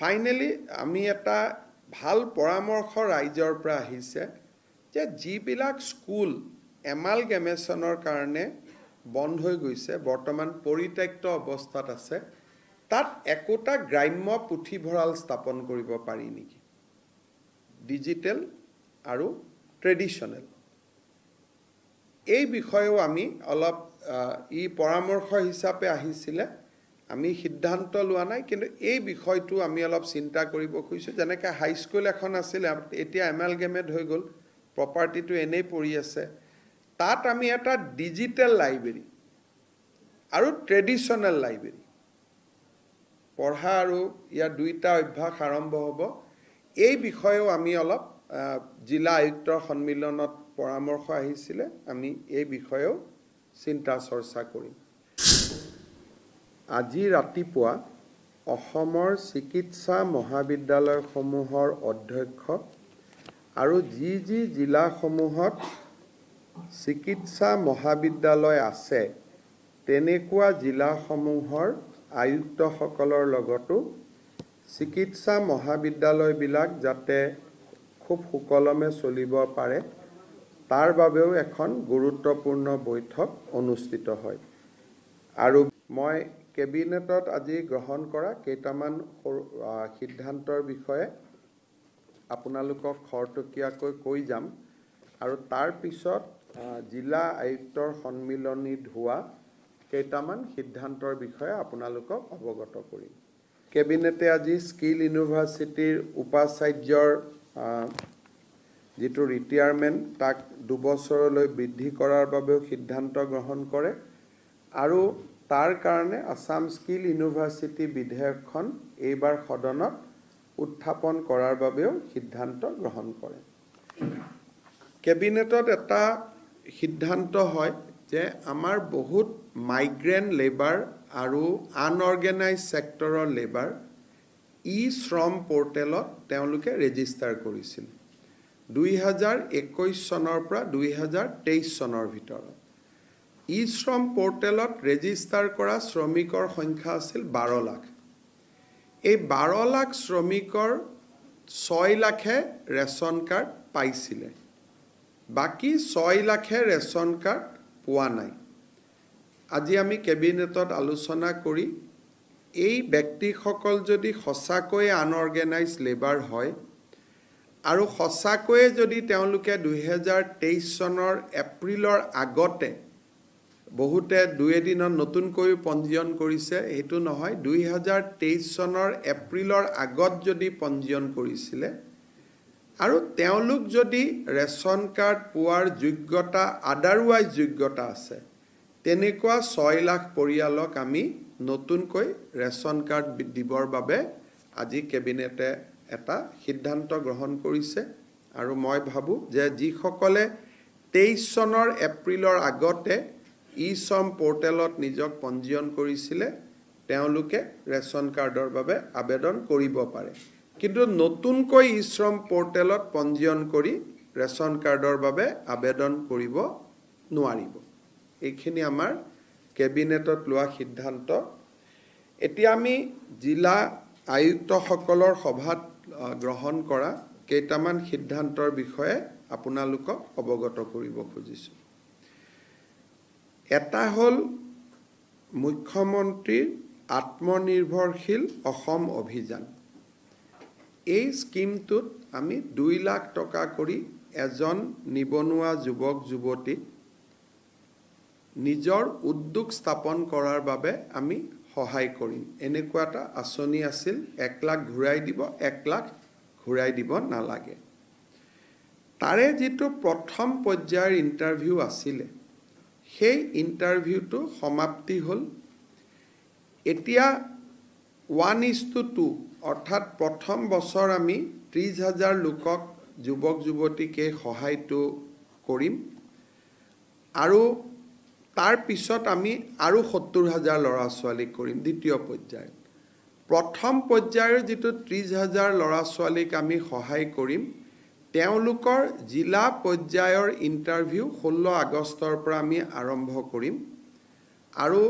Finally আমি এটা ভাল পৰামৰ্শ ৰাইজৰ পৰা আহিছে যে যিবিলাক স্কুল এমালগেমেশ্যনৰ কাৰণে বন্ধ হৈ গৈছে বৰ্তমান পৰিত্যক্ত অৱস্থাত আছে তাত একোটা গ্ৰাম্য পুথিভঁৰাল স্থাপন কৰিব পাৰি নেকি ডিজিটেল আৰু ট্ৰেডিশনেল এই বিষয়েও আমি অলপ ই পৰামৰ্শ হিচাপে আহিছিলে আমি সিদ্ধান্ত লোৱা নাই কিন্তু এই বিষয়টো আমি অলপ চিন্তা কৰিব খুজিছো যেনেকৈ হাই স্কুল এখন আছিল এতিয়া এমালগেমেট হৈ গ'ল প্ৰপাৰ্টিটো এনেই পৰি আছে তাত আমি এটা ডিজিটেল লাইব্ৰেৰী আৰু ট্ৰেডিশনেল লাইব্ৰেৰী পঢ়া আৰু ইয়াৰ দুইটা অভ্যাস আৰম্ভ হ'ব এই বিষয়েও আমি অলপ জিলা আয়ুক্তৰ সন্মিলনত পৰামৰ্শ আহিছিলে আমি এই বিষয়েও চিন্তা চৰ্চা কৰিম আজি ৰাতিপুৱা অসমৰ চিকিৎসা মহাবিদ্যালয়সমূহৰ অধ্যক্ষ আৰু যি জিলাসমূহত চিকিৎসা মহাবিদ্যালয় আছে তেনেকুৱা জিলাসমূহৰ আয়ুক্তসকলৰ লগতো চিকিৎসা মহাবিদ্যালয়বিলাক যাতে খুব সুকলমে চলিব পাৰে তাৰ বাবেও এখন গুৰুত্বপূৰ্ণ বৈঠক অনুষ্ঠিত হয় আৰু মই কেবিনেটত আজি গ্ৰহণ কৰা কেইটামান সিদ্ধান্তৰ বিষয়ে আপোনালোকক খৰতকীয়াকৈ কৈ যাম আৰু তাৰ পিছত জিলা আয়ুক্তৰ সন্মিলনীত হোৱা কেইটামান সিদ্ধান্তৰ বিষয়ে আপোনালোকক অৱগত কৰিম কেবিনেটে আজি স্কিল ইউনিভাৰ্চিটিৰ উপাচাৰ্যৰ যেটো ৰিটায়াৰমেন্ট তাক 2 বছৰলৈ বৃদ্ধি কৰাৰ বাবেও সিদ্ধান্ত গ্ৰহণ কৰে আৰু তাৰ কাৰণে আসাম স্কিল ইউনিভাৰ্চিটি বিধেয়কখন এইবাৰ সদনত উত্থাপন কৰাৰ বাবেও সিদ্ধান্ত গ্ৰহণ কৰে কেবিনেটত এটা সিদ্ধান্ত হয় যে আমাৰ বহুত মাইগ্ৰেন্ট লেবাৰ আৰু আনঅৰ্গেনাইজ সেক্টৰৰ লেবাৰ শ্ৰম পৰ্টেলত তেওঁলোকে ৰেজিষ্টাৰ কৰিছিল 2021 চনৰ পৰা 2023 চনৰ ভিতৰত শ্ৰম পৰ্টেলত ৰেজিষ্টাৰ কৰা শ্ৰমিকৰ সংখ্যা আছিল 12 লাখ এই 12 লাখ শ্ৰমিকৰ 6 লাখে ৰেশন কাৰ্ড পাইছিলে বাকি 6 লাখে ৰেশন কাৰ্ড পোৱা নাই আজি আমি কেবিনেটত আলোচনা কৰি এই ব্যক্তিসকল যদি সঁচাকৈ আনঅৰ্গেনাইজ লেবাৰ হয় আৰু সঁচাকৈ যদি তেওঁলোকে 2023 চনৰ এপ্ৰিলৰ আগতে বহুতে দুই এদিনত নতুনকৈ পঞ্জীয়ন কৰিছে হেতু নহয় 2023 চনৰ এপ্ৰিলৰ আগত যদি পঞ্জীয়ন কৰিছিলে আৰু তেওঁলোক যদি ৰেশন কাৰ্ড পোৱাৰ যোগ্যতা আদাৰৱাইজ যোগ্যতা আছে তেনেকুৱা 6 লাখ পৰিয়ালক আমি নতুনকৈ ৰেশন কাৰ্ড দিবৰ বাবে আজি কেবিনেটে এটা সিদ্ধান্ত গ্ৰহণ কৰিছে আৰু মই ভাবো যে যিসকলে 23 চনৰ এপ্ৰিলৰ আগতে শ্ৰম পৰ্টেলত নিজক পঞ্জীয়ন কৰিছিলে তেওঁলোকে ৰেশন কাৰ্ডৰ বাবে আবেদন কৰিব পাৰে কিন্তু নতুনকৈ শ্ৰম পৰ্টেলত পঞ্জীয়ন কৰি ৰেশন কাৰ্ডৰ বাবে আবেদন কৰিব নোৱাৰিব এইখিনি আমাৰ কেবিনেটত লোৱা সিদ্ধান্ত এতিয়া আমি জিলা আয়ুক্তসকলৰ সভাত গ্ৰহণ কৰা কেইটামান সিদ্ধান্তৰ বিষয়ে আপোনালোকক অৱগত কৰিব খুজিছো এটা হল মুখ্যমন্ত্ৰীৰ আত্মনিৰ্ভৰশীল অসম অভিযান এই স্কিমটোত আমি 2 লাখ টকা কৰি এজন নিবনুৱা যুৱক যুৱতী নিজৰ উদ্যোগ স্থাপন কৰাৰ বাবে আমি সহায় কৰিম এনেকুৱা এটা আঁচনি আছিল 1 লাখ ঘূৰাই দিব 1 লাখ ঘূৰাই দিব নালাগে তাৰে যেটো প্ৰথম পৰ্যায়ৰ ইন্টাৰভিউ আছিল সেই ইন্টাৰভিউটো সমাপ্তি হল এতিয়া 1:2 অৰ্থাৎ প্ৰথম বছৰ আমি 30,000 লোকক যুৱক যুৱতীকে সহায়টো কৰিম আৰু তাৰ পিছত আমি আৰু 70,000 ল'ৰা ছোৱালীক কৰিম দ্বিতীয় পৰ্যায় প্ৰথম পৰ্যায়ৰ যেটো 30,000 ল'ৰা ছোৱালীক আমি সহায় কৰিম তেওঁলোকৰ জিলা পৰ্যায়ৰ ইন্টাৰভিউ 16 আগষ্টৰ পৰা আমি আৰম্ভ কৰিম আৰু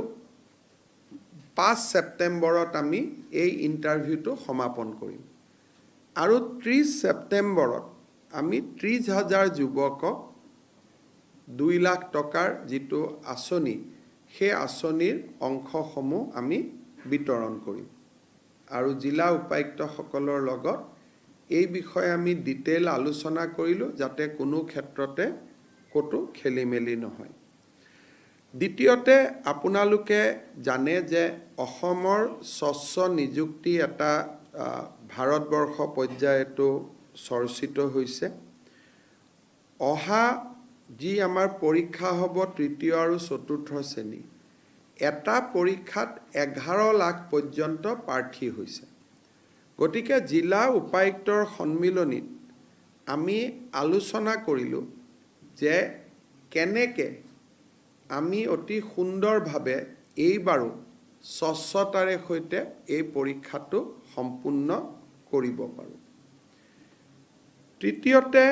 5 ছেপ্টেম্বৰত আমি এই ইণ্টাৰভিউটো সমাপন কৰিম আৰু 30 ছেপ্টেম্বৰত আমি 30,000 যুৱকক 2 লাখ টকাৰ যিটো আঁচনি সেই আঁচনিৰ অংশসমূহ আমি বিতৰণ কৰিম আৰু জিলা উপায়ুক্তসকলৰ লগত এই বিষয়ে আমি ডিটেইল আলোচনা কৰিলোঁ যাতে কোনো ক্ষেত্ৰতে ক'তো খেলিমেলি নহয়। দ্বিতীয়তে আপোনালোকে জানে যে অসমৰ স্বচ্ছ নিযুক্তি এটা ভাৰতবৰ্ষ পৰ্যায়তো চৰ্চিত হৈছে। অহা যি আমাৰ পৰীক্ষা হ'ব তৃতীয় আৰু চতুৰ্থ শ্ৰেণী এটা পৰীক্ষাত 11 লাখ পৰ্যন্ত প্ৰাৰ্থী হৈছে। গতিকে জিলা উপায়ুক্তৰ সন্মিলনীত আমি আলোচনা কৰিলোঁ যে কেনেকৈ আমি অতি সুন্দৰভাৱে এইবাৰো স্বচ্ছতাৰে সৈতে এই পৰীক্ষাটো সম্পূৰ্ণ কৰিব পাৰোঁ। তৃতীয়তে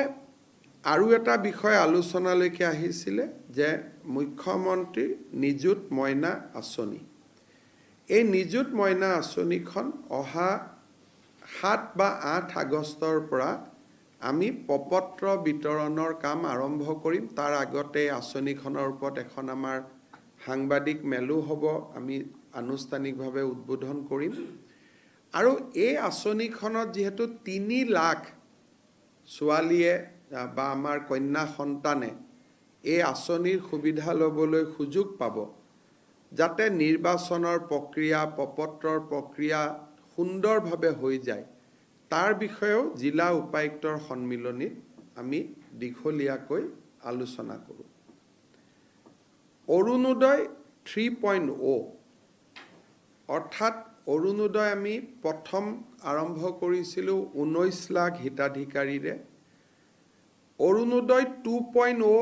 আৰু এটা বিষয় আলোচনালৈকে আহিছিলে যে মুখ্যমন্ত্ৰী নিযুত মইনা আঁচনি। এই নিযুত মইনা আঁচনিখন অহা 7 বা 8 আগষ্টৰ পৰা আমি প্ৰপত্ৰ বিতৰণৰ কাম আৰম্ভ কৰিম। তাৰ আগতে এই আঁচনিখনৰ ওপৰত এখন আমাৰ সাংবাদিক মেলো হ'ব, আমি আনুষ্ঠানিকভাৱে উদ্বোধন কৰিম। আৰু এই আঁচনিখনত যিহেতু 3 লাখ ছোৱালীয়ে বা আমাৰ কন্যা সন্তানে এই আঁচনিৰ সুবিধা ল'বলৈ সুযোগ পাব, যাতে নিৰ্বাচনৰ প্ৰক্ৰিয়া প্ৰপত্ৰৰ প্ৰক্ৰিয়া সুন্দৰভাৱে হৈ যায়, তাৰ বিষয়েও জিলা উপায়ুক্তৰ সন্মিলনীত আমি দীঘলীয়াকৈ আলোচনা কৰোঁ। অৰুণোদয় 3.0 অৰ্থাৎ অৰুণোদয় আমি প্ৰথম আৰম্ভ কৰিছিলোঁ 19 লাখ হিতাধিকাৰীৰে। অৰুণোদয় 2.0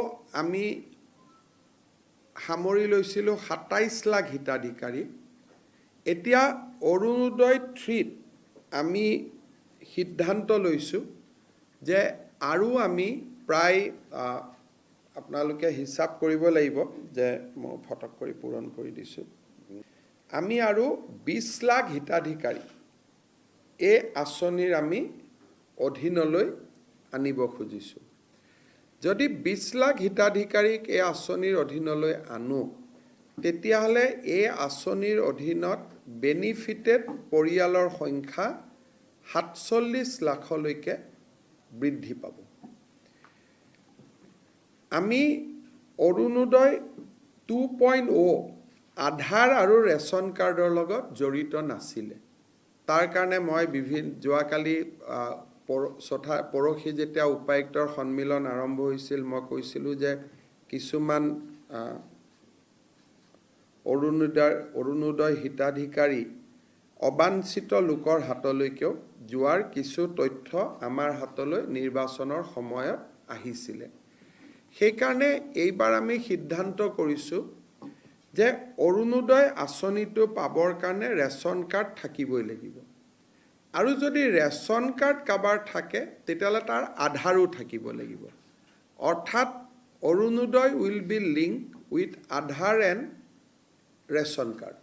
আমি সামৰি লৈছিলোঁ 27 লাখ হিতাধিকাৰী। এতিয়া অৰুণোদয় 3ত আমি সিদ্ধান্ত লৈছোঁ যে আৰু আমি প্ৰায় আপোনালোকে হিচাপ কৰিব লাগিব যে মই ফটক কৰি পূৰণ কৰি দিছোঁ, আমি আৰু 20 লাখ হিতাধিকাৰী এই আঁচনিৰ আমি অধীনলৈ আনিব খুজিছোঁ। যদি 20 লাখ হিতাধিকাৰীক এই আঁচনিৰ অধীনলৈ আনো, তেতিয়াহ'লে এই আঁচনিৰ অধীনত বেনিফিটেড পৰিয়ালৰ সংখ্যা 47 লাখলৈকে বৃদ্ধি পাব। আমি অৰুণোদয় 2.0 আধাৰ আৰু ৰেচন কাৰ্ডৰ লগত জড়িত নাছিলে। তাৰ কাৰণে মই যোৱাকালি পৰহি যেতিয়া উপায়ুক্তৰ সন্মিলন আৰম্ভ হৈছিল, মই কৈছিলোঁ যে কিছুমান অৰুণোদয় হিতাধিকাৰী অবাঞ্ছিত লোকৰ হাতলৈকেও যোৱাৰ কিছু তথ্য আমাৰ হাতলৈ নিৰ্বাচনৰ সময়ত আহিছিলে। সেইকাৰণে এইবাৰ আমি সিদ্ধান্ত কৰিছোঁ যে অৰুণোদয় আঁচনিটো পাবৰ কাৰণে ৰেচন কাৰ্ড থাকিবই লাগিব। আৰু যদি ৰেচন কাৰ্ড কাৰোবাৰ থাকে তেতিয়াহ'লে তাৰ আধাৰো থাকিব লাগিব। অৰ্থাৎ Arunodoi will be link with Aadhaar and ration card.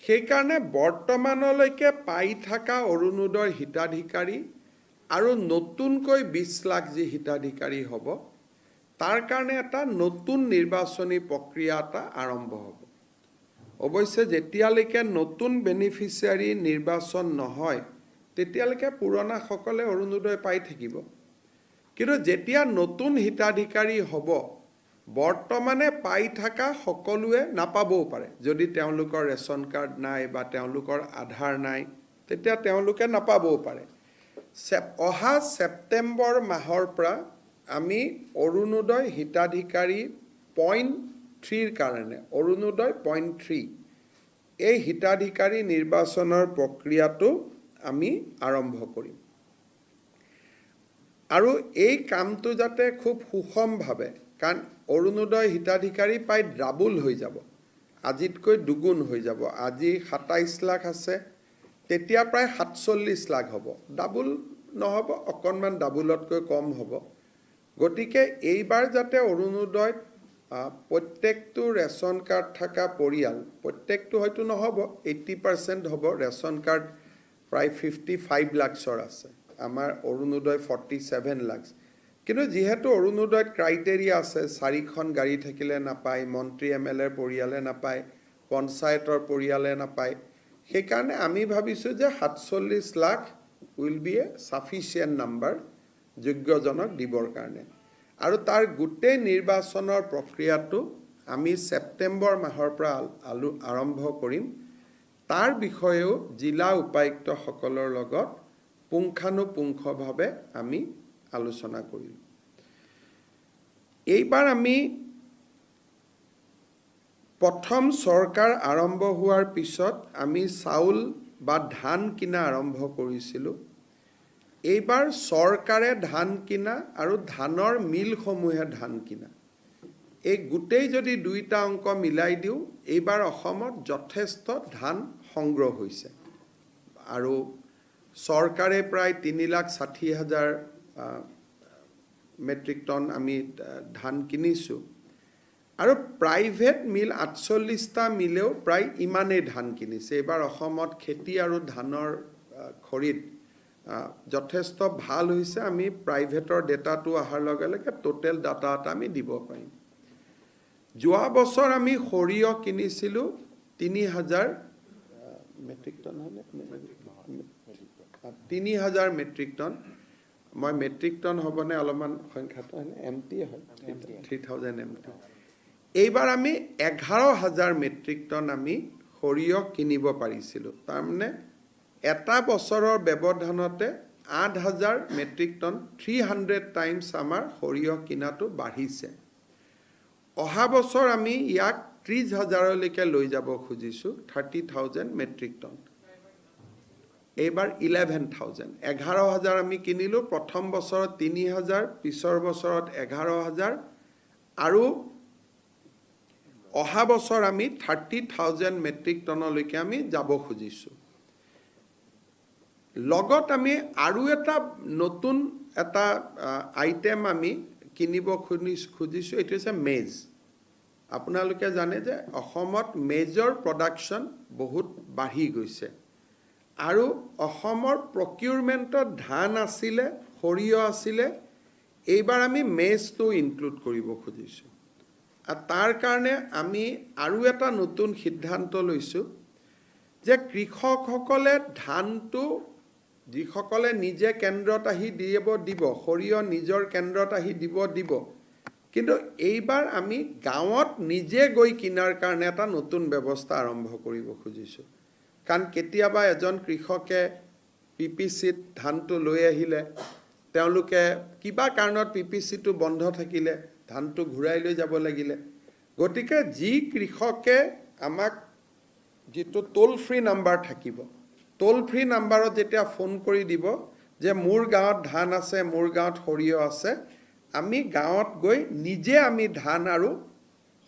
সেইকাৰণে বৰ্তমানলৈকে পাই থকা অৰুণোদয় হিতাধিকাৰী আৰু নতুনকৈ 20 লাখ যি হিতাধিকাৰী হ'ব, তাৰ কাৰণে এটা নতুন নিৰ্বাচনী প্ৰক্ৰিয়া এটা আৰম্ভ হ'ব। অৱশ্যে যেতিয়ালৈকে নতুন বেনিফিচিয়াৰী নিৰ্বাচন নহয়, তেতিয়ালৈকে পুৰণাসকলে অৰুণোদয় পাই থাকিব। কিন্তু যেতিয়া নতুন হিতাধিকাৰী হ'ব, বৰ্তমানে পাই থকা সকলোৱে নাপাবও পাৰে। যদি তেওঁলোকৰ ৰেচন কাৰ্ড নাই বা তেওঁলোকৰ আধাৰ নাই, তেতিয়া তেওঁলোকে নাপাবও পাৰে। অহা ছেপ্টেম্বৰ মাহৰ পৰা আমি অৰুণোদয় হিতাধিকাৰী 0.3ৰ কাৰণে অৰুণোদয় 0.3 এই হিতাধিকাৰী নিৰ্বাচনৰ প্ৰক্ৰিয়াটো আমি আৰম্ভ কৰিম। আৰু এই কামটো যাতে খুব সুষমভাৱে, কাৰণ অৰুণোদয় হিতাধিকাৰী প্ৰায় ডাবুল হৈ যাব, আজিতকৈ দুগুণ হৈ যাব। আজি 27 লাখ আছে, তেতিয়া প্ৰায় 47 লাখ হ'ব। ডাবুল নহ'ব, অকণমান ডাবুলতকৈ কম হ'ব। গতিকে এইবাৰ যাতে অৰুণোদয়ত প্ৰত্যেকটো ৰেচন কাৰ্ড থকা পৰিয়াল প্ৰত্যেকটো হয়তো নহ'ব 80% হ'ব ৰেচন কাৰ্ড প্ৰায় 55 লাখৰ আছে আমাৰ অৰুণোদয় 47 লাখ কিন্তু যেহেতু অৰুণোদয়ত ক্ৰাইটেৰিয়া আছে 4খন গাড়ী থাকিলে নাপায় মন্ত্ৰী এমএলএৰ পৰিয়ালে নাপায় পঞ্চায়তৰ পৰিয়ালে নাপায় সেইকাৰণে আমি ভাবিছো যে 47 lakh will be a sufficient number যোগ্যজনক দিবৰ কাৰণে আৰু তাৰ গোটেই নিৰ্বাচনৰ প্ৰক্ৰিয়াটো আমি সেপ্টেম্বৰ মাহৰ পৰা আৰম্ভ কৰিম তাৰ বিষয়েও জিলা উপায়ুক্ত সকলৰ লগত পুংখানুপুংখভাৱে আমি আলোচনা কৰিম এইবাৰ আমি প্ৰথম সৰকাৰ আৰম্ভ হোৱাৰ পিছত আমি চাউল বা ধান কিনা আৰম্ভ কৰিছিলো এইবাৰ সৰকাৰে ধান কিনা আৰু ধানৰ মিলসমূহে ধান কিনা এই গোটেই যদি দুইটা অংক মিলাই দিও এইবাৰ অসমত যথেষ্ট ধান সংগ্ৰহ হৈছে আৰু সৰকাৰে প্ৰায় 3,60,000 মেট্ৰিক টন আমি ধান কিনিছো আৰু প্ৰাইভেট মিল 48টা মিলেও প্ৰায় ইমানেই ধান কিনিছে এইবাৰ অসমত খেতি আৰু ধানৰ খৰিদ যথেষ্ট ভাল হৈছে আমি প্ৰাইভেটৰ ডেটাটো আহাৰ লগে লগে টোটেল ডাটা এটা আমি দিব পাৰিম যোৱা বছৰ আমি খৰিয় কিনিছিলো 3,000 মেট্ৰিক টন হলে 3,000 মেট্ৰিক টন মই মেট্ৰিক টন হবনে অলপমান সংখ্যাটো হলে এমটি হয় 3,000 এমটি এইবাৰ আমি 11,000 মেট্ৰিক টন আমি খৰিয় কিনিব পাৰিছিলো তাৰ মানে এটা বছৰৰ ব্যৱধানতে 8,000 মেট্ৰিক টন 300 টাইমছ আমাৰ খৰিয় কিনাটো বাঢ়িছে অহা বছৰ আমি ইয়াক 30,000 লৈকে লৈ যাব খুজিছো 30,000 মেট্ৰিক টন এইবাৰ 11,000 11,000 আমি কিনিলো প্ৰথম বছৰত 3,000 পিছৰ বছৰত 11,000 আৰু অহা বছৰ আমি 30,000 মেট্ৰিক টনলৈকে আমি যাব খুজিছো লগত আমি আৰু এটা নতুন এটা আইটেম আমি কিনিব খুজিছো এটো হৈছে মেজ আপোনালোকে জানে যে অসমত মেজৰ প্ৰডাকশন বহুত বাঢ়ি গৈছে আৰু অসমৰ প্ৰকিউৰমেন্টত ধান আছিলে খৰিয় আছিলে এইবাৰ আমি মেজটো ইনক্লুড কৰিব খুজিছো আৰু তাৰ কাৰণে আমি আৰু এটা নতুন সিদ্ধান্ত লৈছো যে কৃষকসকলে ধানটো যিসকলে নিজে কেন্দ্ৰত আহি দিব খৰিয় নিজৰ কেন্দ্ৰত আহি দিব কিন্তু এইবাৰ আমি গাঁৱত নিজে গৈ কিনাৰ কাৰণে এটা নতুন ব্যৱস্থা আৰম্ভ কৰিব খুজিছো কাৰণ কেতিয়াবা এজন কৃষকে পিপিসিত ধানটো লৈ আহিলে তেওঁলোকে কিবা কাৰণত পিপিসিটো বন্ধ থাকিলে ধানটো ঘূৰাই লৈ যাব লাগিলে গতিকে যি কৃষকে আমাক যেটো টোল ফ্ৰী নাম্বাৰ থাকিব টোল ফ্ৰী নাম্বাৰত যেতিয়া ফোন কৰি দিব যে মোৰ গাঁৱত ধান আছে মোৰ গাঁৱত খৰিয় আছে আমি গাঁৱত গৈ নিজে আমি ধান আৰু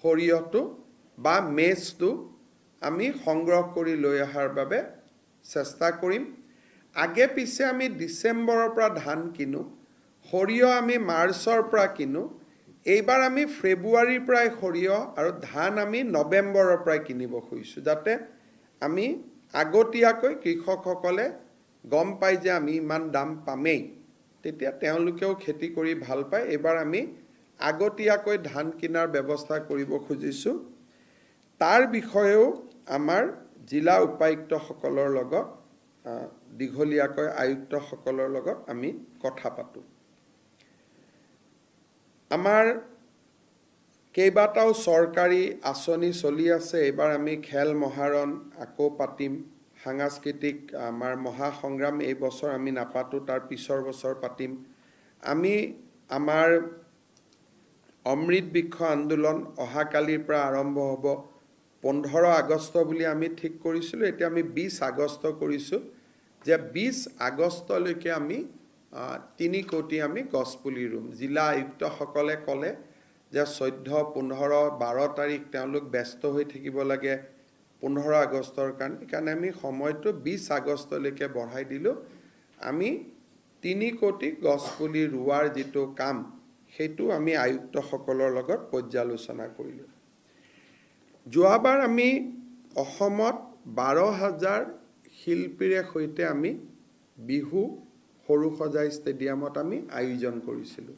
খৰিয়টো বা মেজটো আমি সংগ্ৰহ কৰি লৈ অহাৰ বাবে চেষ্টা কৰিম আগে পিছে আমি ডিসেম্বৰৰ পৰা ধান কিনো খৰিয় আমি মাৰ্চৰ পৰা কিনো এইবাৰ আমি ফেব্ৰুৱাৰীৰ পৰা খৰিয় আৰু ধান আমি নৱেম্বৰৰ পৰা কিনিব খুজিছো যাতে আমি আগতীয়াকৈ কৃষকসকলে গম পাই যে আমি ইমান দাম পামেই তেতিয়া তেওঁলোকেও খেতি কৰি ভাল পায় এবাৰ আমি আগতীয়াকৈ ধান কিনাৰ ব্যৱস্থা কৰিব খুজিছো তাৰ বিষয়েও আমাৰ জিলা উপায়ুক্ত সকলৰ লগত দীঘলীয়াকৈ আয়ুক্ত সকলৰ লগত আমি কথা পাতো আমাৰ কেইবাটাও সৰকাৰি আঁচনি চলি আছে এবাৰ আমি খেল মহাৰণ আকৌ পাতিম সাংস্কৃতিক আমাৰ মহা সংগ্ৰাম এই বছৰ আমি নাপাতো তাৰ পিছৰ বছৰ পাতিম আমি আমাৰ অমৃত বৃক্ষ আন্দোলন অহা কালিৰ পৰা আৰম্ভ হ'ব 15 আগষ্ট বুলি আমি ঠিক কৰিছিলো এতিয়া আমি 20 আগষ্ট কৰিছো যে 20 আগষ্টলৈকে আমি 3 কোটি আমি গছপুলি ৰুম জিলা আয়ুক্ত সকলে কলে যে 14 15 12 তাৰিখ তেওঁলোক ব্যস্ত হৈ থাকিব লাগে 15 আগষ্টৰ কাৰণে আমি সময়টো 20 আগষ্টলৈকে বঢ়াই দিলো আমি 3 কোটি গছপুলি ৰুৱাৰ যেটো কাম সেইটো আমি আয়ুক্তসকলৰ লগত পৰ্যালোচনা কৰিলোঁ। যোৱাবাৰ আমি অসমত 12,000 শিল্পীৰে সৈতে আমি বিহু সৰুসজাই ষ্টেডিয়ামত আমি আয়োজন কৰিছিলোঁ।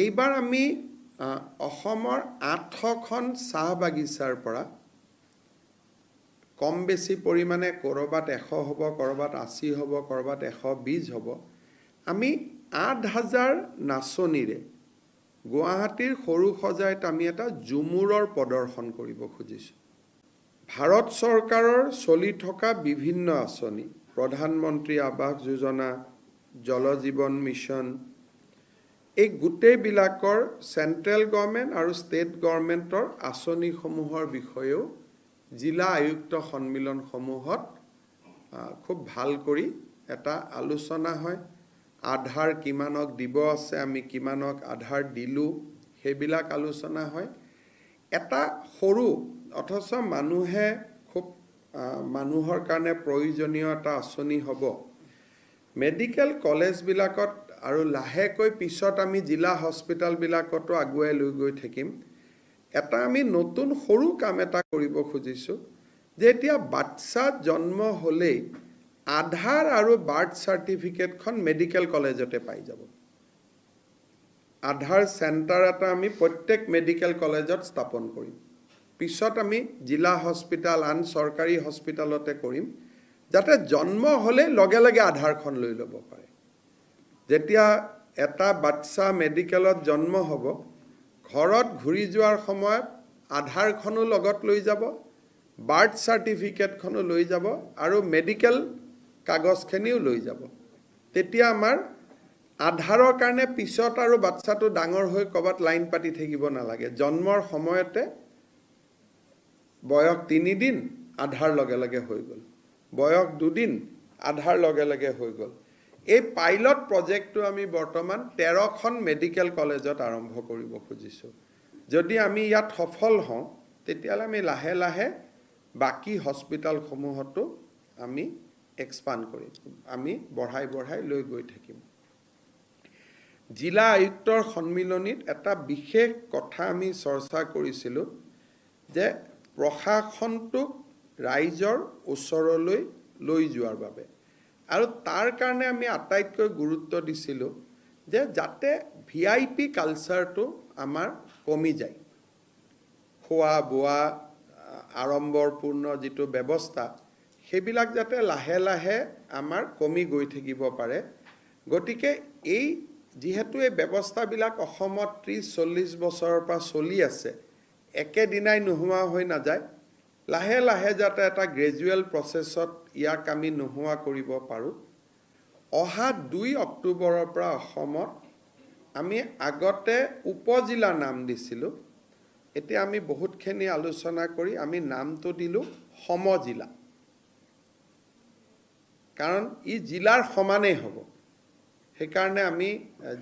এইবাৰ আমি অসমৰ 800খন চাহ বাগিচাৰ পৰা কম বেছি পৰিমাণে ক'ৰবাত 100 হ'ব, ক'ৰবাত 80 হ'ব, ক'ৰবাত 120 হ'ব, আমি 8,000 নাচনীৰে গুৱাহাটীৰ সৰুসজাইত আমি এটা ঝুমুৰৰ প্ৰদৰ্শন কৰিব খুজিছোঁ। ভাৰত চৰকাৰৰ চলি থকা বিভিন্ন আঁচনি, প্ৰধানমন্ত্ৰী আৱাস যোজনা, জল জীৱন মিছন, এই গোটেইবিলাকৰ চেণ্ট্ৰেল গভৰ্ণমেণ্ট আৰু ষ্টেট গভৰ্ণমেণ্টৰ আঁচনিসমূহৰ বিষয়েও জিলা আয়ুক্ত সন্মিলনসমূহত খুব ভাল কৰি এটা আলোচনা হয়। আধাৰ কিমানক দিব আছে, আমি কিমানক আধাৰ দিলোঁ, সেইবিলাক আলোচনা হয়। এটা সৰু অথচ মানুহে খুব মানুহৰ কাৰণে প্ৰয়োজনীয় এটা আঁচনি হ'ব। মেডিকেল কলেজবিলাকত আৰু লাহেকৈ পিছত আমি জিলা হস্পিটেলবিলাকতো আগুৱাই লৈ গৈ থাকিম। এটা আমি নতুন সৰু কাম এটা কৰিব খুজিছোঁ যে এতিয়া বাচ্চা জন্ম হ'লেই আধাৰ আৰু বাৰ্থ চাৰ্টিফিকেটখন মেডিকেল কলেজতে পাই যাব। আধাৰ চেণ্টাৰ এটা আমি প্ৰত্যেক মেডিকেল কলেজত স্থাপন কৰিম। পিছত আমি জিলা হস্পিটেল, আন চৰকাৰী হস্পিটেলতে কৰিম, যাতে জন্ম হ'লে লগে লগে আধাৰখন লৈ ল'ব পাৰে। যেতিয়া এটা বাচ্চা মেডিকেলত জন্ম হ'ব, ঘৰত ঘূৰি যোৱাৰ সময়ত আধাৰখনো লগত লৈ যাব, বাৰ্থ চাৰ্টিফিকেটখনো লৈ যাব আৰু মেডিকেল কাগজখিনিও লৈ যাব। তেতিয়া আমাৰ আধাৰৰ কাৰণে পিছত আৰু বাচ্চাটো ডাঙৰ হৈ ক'ৰবাত লাইন পাতি থাকিব নালাগে। জন্মৰ সময়তে বয়স 3 দিন আধাৰ লগে লগে হৈ গ'ল, বয়স 2 দিন আধাৰ লগে লগে হৈ গ'ল। এই পাইলট প্ৰজেক্টটো আমি বৰ্তমান 13খন মেডিকেল কলেজত আৰম্ভ কৰিব খুজিছোঁ। যদি আমি ইয়াত সফল হওঁ, তেতিয়াহ'লে আমি লাহে লাহে বাকী হস্পিটেলসমূহতো আমি এক্সপাণ্ড কৰিম, আমি বঢ়াই বঢ়াই লৈ গৈ থাকিম। জিলা আয়ুক্তৰ সন্মিলনীত এটা বিশেষ কথা আমি চৰ্চা কৰিছিলোঁ যে প্ৰশাসনটোক ৰাইজৰ ওচৰলৈ লৈ যোৱাৰ বাবে, আৰু তাৰ কাৰণে আমি আটাইতকৈ গুৰুত্ব দিছিলোঁ যে যাতে VIP কালচাৰটো আমাৰ কমি যায়। খোৱা বোৱা আড়ম্বৰপূৰ্ণ যিটো ব্যৱস্থা, সেইবিলাক যাতে লাহে লাহে আমাৰ কমি গৈ থাকিব পাৰে। গতিকে যিহেতু এই ব্যৱস্থাবিলাক অসমত 30-40 বছৰৰ পৰা চলি আছে, একেদিনাই নোহোৱা হৈ নাযায়, লাহে লাহে যাতে এটা গ্ৰেজুৱেল প্ৰচেছত ইয়াক আমি নোহোৱা কৰিব পাৰোঁ। অহা 2 অক্টোবৰৰ পৰা অসমত আমি আগতে উপজিলা নাম দিছিলোঁ, এতিয়া আমি বহুতখিনি আলোচনা কৰি আমি নামটো দিলোঁ সমজিলা, কাৰণ ই জিলাৰ সমানেই হ'ব। সেইকাৰণে আমি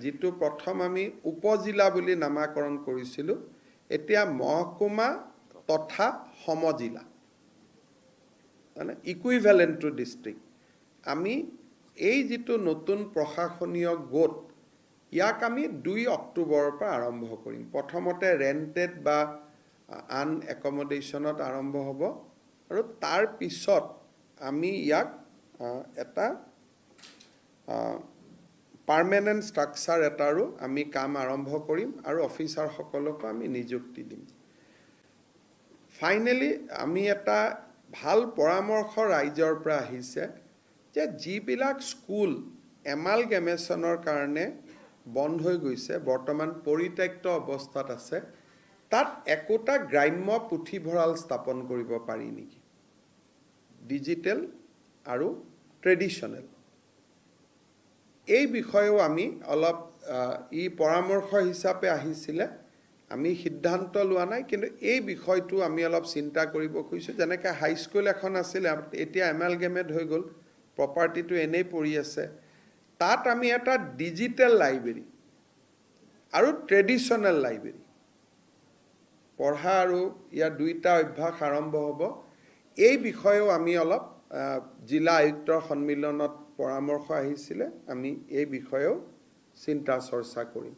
যিটো প্ৰথম আমি উপজিলা বুলি নামাকৰণ কৰিছিলোঁ, এতিয়া মহকুমা তথা সমজিলা, মানে ইকুইভেলেণ্ট টু ডিষ্ট্ৰিক্ট। আমি এই যিটো নতুন প্ৰশাসনীয় গোট, ইয়াক আমি 2 অক্টোবৰৰ পৰা আৰম্ভ কৰিম। প্ৰথমতে ৰেণ্টেড বা আন একমডেশ্যনত আৰম্ভ হ'ব, আৰু তাৰ পিছত আমি ইয়াক এটা পাৰ্মানেণ্ট ষ্ট্ৰাকচাৰ এটাৰো আমি কাম আৰম্ভ কৰিম আৰু অফিচাৰসকলকো আমি নিযুক্তি দিম। ফাইনেলি আমি এটা ভাল পৰামৰ্শ ৰাইজৰ পৰা আহিছে যে যিবিলাক স্কুল এমালগেমেশ্যনৰ কাৰণে বন্ধ হৈ গৈছে, বৰ্তমান পৰিত্যক্ত অৱস্থাত আছে, তাত একোটা গ্ৰাম্য পুথিভঁৰাল স্থাপন কৰিব পাৰি নেকি, ডিজিটেল আৰু ট্ৰেডিশ্যনেল। এই বিষয়েও আমি অলপ পৰামৰ্শ হিচাপে আহিছিলে, আমি সিদ্ধান্ত লোৱা নাই, কিন্তু এই বিষয়টো আমি অলপ চিন্তা কৰিব খুজিছোঁ। যেনেকৈ হাইস্কুল এখন আছিলে, এতিয়া এমালগেমেট হৈ গ'ল, প্ৰপাৰ্টিটো এনেই পৰি আছে, তাত আমি এটা ডিজিটেল লাইব্ৰেৰী আৰু ট্ৰেডিশ্যনেল লাইব্ৰেৰী, পঢ়া আৰু ইয়াৰ 2টা অভ্যাস আৰম্ভ হ'ব। এই বিষয়েও আমি অলপ জিলা আয়ুক্তৰ সন্মিলনত পৰামৰ্শ আহিছিলে, আমি এই বিষয়েও চিন্তা চৰ্চা কৰিম।